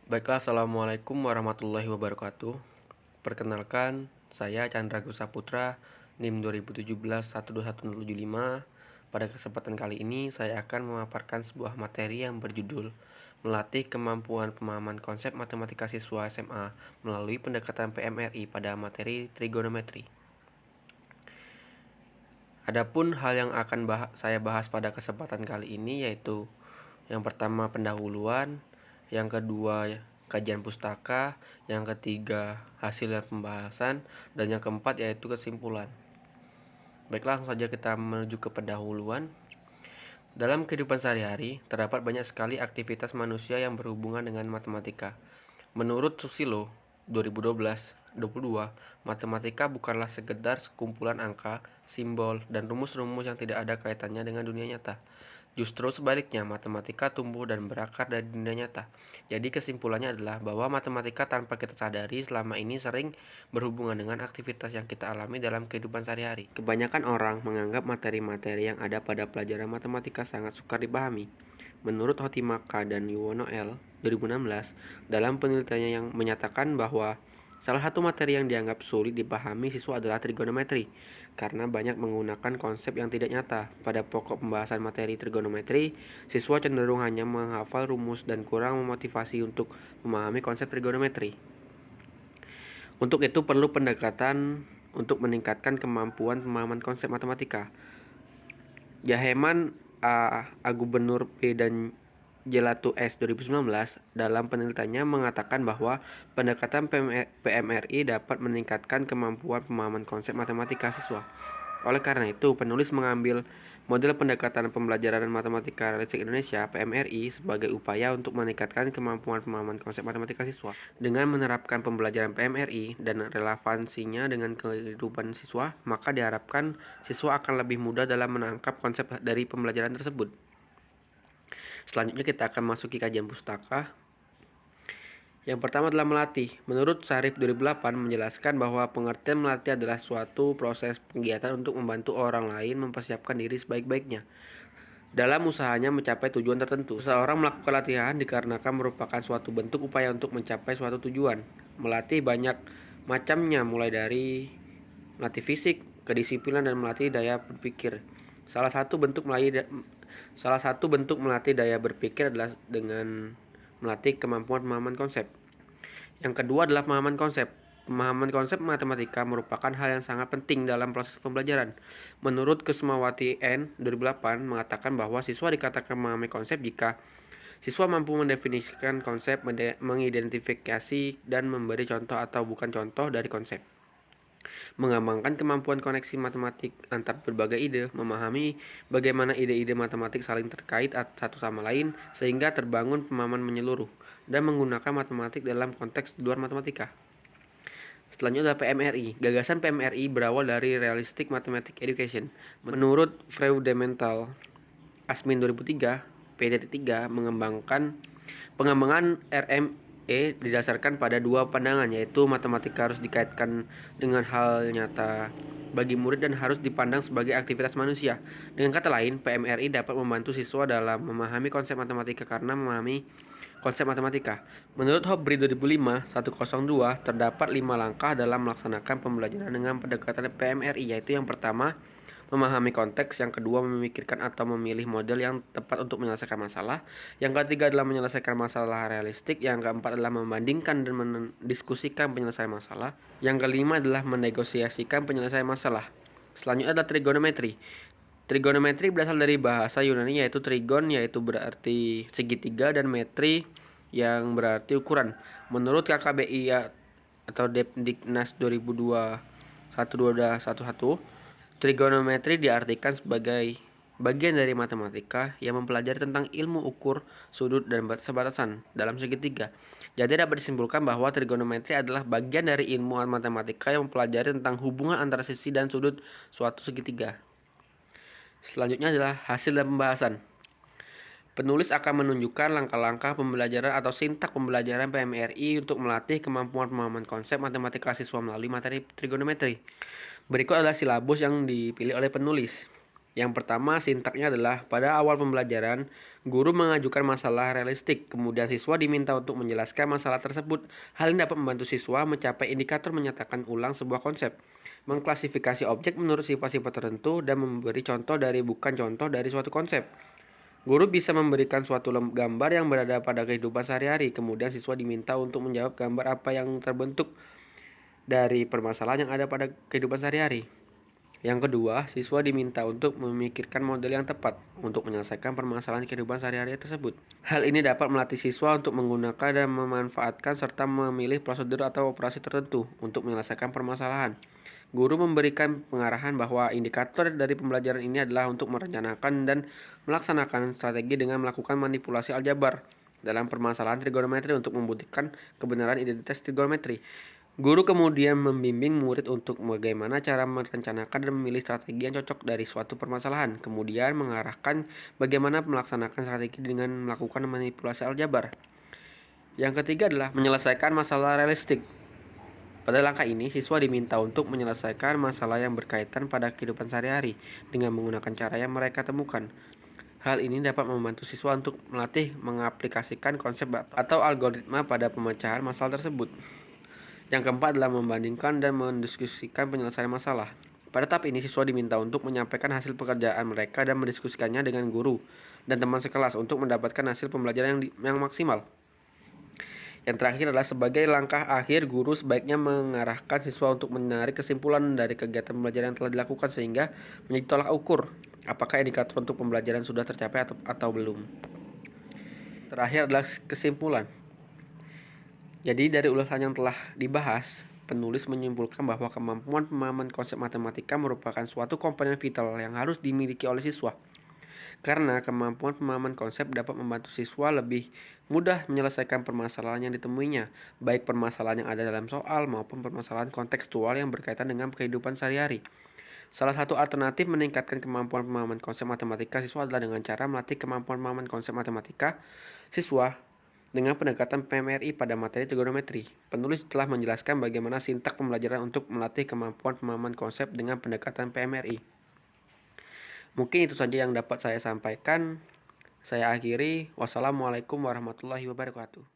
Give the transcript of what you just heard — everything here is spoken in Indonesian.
Baiklah, Assalamualaikum warahmatullahi wabarakatuh. Perkenalkan, saya Chandra Gusa Putra, NIM 2017-12175. Pada kesempatan kali ini, saya akan memaparkan sebuah materi yang berjudul Melatih Kemampuan Pemahaman Konsep Matematika Siswa SMA melalui pendekatan PMRI pada materi trigonometri. Adapun hal yang akan saya bahas pada kesempatan kali ini yaitu yang pertama pendahuluan, yang kedua kajian pustaka, yang ketiga hasil pembahasan, dan yang keempat yaitu kesimpulan. Baiklah, langsung saja kita menuju ke pendahuluan. Dalam kehidupan sehari-hari, terdapat banyak sekali aktivitas manusia yang berhubungan dengan matematika. Menurut Susilo 2012-22, matematika bukanlah sekedar sekumpulan angka, simbol, dan rumus-rumus yang tidak ada kaitannya dengan dunia nyata. Justru sebaliknya, matematika tumbuh dan berakar dari dunia nyata. Jadi kesimpulannya adalah bahwa matematika tanpa kita sadari selama ini sering berhubungan dengan aktivitas yang kita alami dalam kehidupan sehari-hari. Kebanyakan orang menganggap materi-materi yang ada pada pelajaran matematika sangat sukar dipahami. Menurut Hotimaka dan Yuwono L. 2016, dalam penelitiannya yang menyatakan bahwa salah satu materi yang dianggap sulit dipahami siswa adalah trigonometri, karena banyak menggunakan konsep yang tidak nyata. Pada pokok pembahasan materi trigonometri, siswa cenderung hanya menghafal rumus dan kurang memotivasi untuk memahami konsep trigonometri. Untuk itu perlu pendekatan untuk meningkatkan kemampuan pemahaman konsep matematika. Jaheman A. Gubernur P. dan Jelatu S. 2019 dalam penelitiannya mengatakan bahwa pendekatan PMRI dapat meningkatkan kemampuan pemahaman konsep matematika siswa. Oleh karena itu, penulis mengambil model pendekatan pembelajaran matematika realistik Indonesia (PMRI) sebagai upaya untuk meningkatkan kemampuan pemahaman konsep matematika siswa. Dengan menerapkan pembelajaran PMRI dan relevansinya dengan kehidupan siswa, maka diharapkan siswa akan lebih mudah dalam menangkap konsep dari pembelajaran tersebut. Selanjutnya kita akan masuki kajian pustaka. Yang pertama adalah melatih. Menurut Sarif 2008 menjelaskan bahwa pengertian melatih adalah suatu proses kegiatan untuk membantu orang lain mempersiapkan diri sebaik-baiknya dalam usahanya mencapai tujuan tertentu. Seseorang melakukan latihan dikarenakan merupakan suatu bentuk upaya untuk mencapai suatu tujuan. Melatih banyak macamnya, mulai dari melatih fisik, kedisiplinan, dan melatih daya berpikir. Salah satu bentuk melatih daya berpikir adalah dengan melatih kemampuan pemahaman konsep. Yang kedua adalah pemahaman konsep. Pemahaman konsep matematika merupakan hal yang sangat penting dalam proses pembelajaran. Menurut Kusmawati N. 2008 mengatakan bahwa siswa dikatakan memahami konsep jika siswa mampu mendefinisikan konsep, mengidentifikasi dan memberi contoh atau bukan contoh dari konsep, mengembangkan kemampuan koneksi matematik antar berbagai ide, memahami bagaimana ide-ide matematik saling terkait satu sama lain sehingga terbangun pemahaman menyeluruh, dan menggunakan matematik dalam konteks di luar matematika. Selanjutnya adalah PMRI. Gagasan PMRI berawal dari Realistic Mathematics Education. Menurut Fundamental Asmin 2003, PT3 pengembangan RME didasarkan pada dua pandangan, yaitu matematika harus dikaitkan dengan hal nyata bagi murid dan harus dipandang sebagai aktivitas manusia. Dengan kata lain, PMRI dapat membantu siswa dalam memahami konsep matematika karena memahami konsep matematika. Menurut Hobry 2005-102, terdapat 5 langkah dalam melaksanakan pembelajaran dengan pendekatan PMRI, yaitu yang pertama, memahami konteks, yang kedua, memikirkan atau memilih model yang tepat untuk menyelesaikan masalah, yang ketiga adalah menyelesaikan masalah realistik, yang keempat adalah membandingkan dan mendiskusikan penyelesaian masalah, yang kelima adalah menegosiasikan penyelesaian masalah. Selanjutnya adalah trigonometri. Trigonometri berasal dari bahasa Yunani yaitu trigon, yaitu berarti segitiga, dan metri yang berarti ukuran. Menurut KKBI atau Depdiknas 2002-121, trigonometri diartikan sebagai bagian dari matematika yang mempelajari tentang ilmu ukur, sudut, dan batas-batasan dalam segitiga. Jadi dapat disimpulkan bahwa trigonometri adalah bagian dari ilmu matematika yang mempelajari tentang hubungan antara sisi dan sudut suatu segitiga. Selanjutnya adalah hasil dan pembahasan. Penulis akan menunjukkan langkah-langkah pembelajaran atau sintak pembelajaran PMRI untuk melatih kemampuan pemahaman konsep matematika siswa melalui materi trigonometri. Berikut adalah silabus yang dipilih oleh penulis. Yang pertama, sintaknya adalah pada awal pembelajaran, guru mengajukan masalah realistik, kemudian siswa diminta untuk menjelaskan masalah tersebut. Hal ini dapat membantu siswa mencapai indikator menyatakan ulang sebuah konsep, mengklasifikasi objek menurut sifat-sifat tertentu, dan memberi contoh dari bukan contoh dari suatu konsep. Guru bisa memberikan suatu gambar yang berada pada kehidupan sehari-hari, kemudian siswa diminta untuk menjawab gambar apa yang terbentuk dari permasalahan yang ada pada kehidupan sehari-hari. Yang kedua, siswa diminta untuk memikirkan model yang tepat untuk menyelesaikan permasalahan kehidupan sehari-hari tersebut. Hal ini dapat melatih siswa untuk menggunakan dan memanfaatkan serta memilih prosedur atau operasi tertentu untuk menyelesaikan permasalahan. Guru memberikan pengarahan bahwa indikator dari pembelajaran ini adalah untuk merencanakan dan melaksanakan strategi dengan melakukan manipulasi aljabar dalam permasalahan trigonometri untuk membuktikan kebenaran identitas trigonometri. Guru kemudian membimbing murid untuk bagaimana cara merencanakan dan memilih strategi yang cocok dari suatu permasalahan, kemudian mengarahkan bagaimana melaksanakan strategi dengan melakukan manipulasi aljabar. Yang ketiga adalah menyelesaikan masalah realistik. Pada langkah ini, siswa diminta untuk menyelesaikan masalah yang berkaitan pada kehidupan sehari-hari dengan menggunakan cara yang mereka temukan. Hal ini dapat membantu siswa untuk melatih mengaplikasikan konsep atau algoritma pada pemecahan masalah tersebut. Yang keempat adalah membandingkan dan mendiskusikan penyelesaian masalah. Pada tahap ini, siswa diminta untuk menyampaikan hasil pekerjaan mereka dan mendiskusikannya dengan guru dan teman sekelas untuk mendapatkan hasil pembelajaran yang maksimal. Yang terakhir adalah sebagai langkah akhir, guru sebaiknya mengarahkan siswa untuk menarik kesimpulan dari kegiatan pembelajaran yang telah dilakukan sehingga menjadi tolak ukur apakah indikator untuk pembelajaran sudah tercapai atau belum. Terakhir adalah kesimpulan. Jadi dari ulasan yang telah dibahas, penulis menyimpulkan bahwa kemampuan pemahaman konsep matematika merupakan suatu komponen vital yang harus dimiliki oleh siswa. Karena kemampuan pemahaman konsep dapat membantu siswa lebih mudah menyelesaikan permasalahan yang ditemuinya, baik permasalahan yang ada dalam soal maupun permasalahan kontekstual yang berkaitan dengan kehidupan sehari-hari. Salah satu alternatif meningkatkan kemampuan pemahaman konsep matematika siswa adalah dengan cara melatih kemampuan pemahaman konsep matematika siswa dengan pendekatan PMRI pada materi trigonometri. Penulis telah menjelaskan bagaimana sintak pembelajaran untuk melatih kemampuan pemahaman konsep dengan pendekatan PMRI. Mungkin itu saja yang dapat saya sampaikan. Saya akhiri. Wassalamualaikum warahmatullahi wabarakatuh.